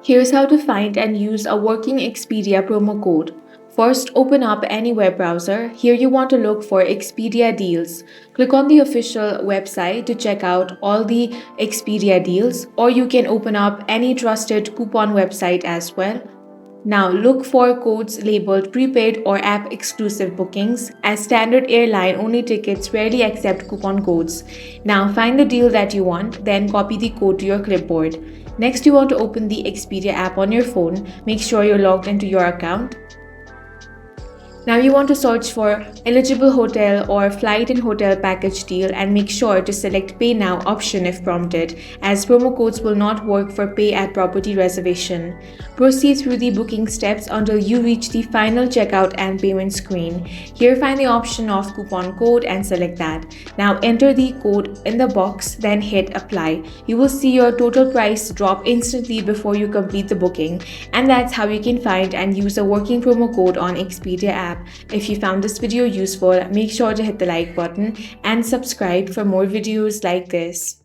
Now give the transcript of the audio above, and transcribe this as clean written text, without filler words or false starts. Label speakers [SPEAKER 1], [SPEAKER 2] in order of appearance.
[SPEAKER 1] Here's how to find and use a working Expedia promo code. First, open up any web browser. Here you want to look for Expedia deals. Click on the official website to check out all the Expedia deals, or you can open up any trusted coupon website as well. Now look for codes labeled prepaid or app exclusive bookings, as standard airline only tickets rarely accept coupon codes. Now find the deal that you want, then copy the code to your clipboard. Next, you want to open the Expedia app on your phone. Make sure you're logged into your account. Now you want to search for eligible hotel or flight and hotel package deal and make sure to select pay now option if prompted, as promo codes will not work for pay at property reservation. Proceed through the booking steps until you reach the final checkout and payment screen. Here find the option of coupon code and select that. Now enter the code in the box, then hit apply. You will see your total price drop instantly before you complete the booking, and that's how you can find and use a working promo code on Expedia app. If you found this video useful, make sure to hit the like button and subscribe for more videos like this.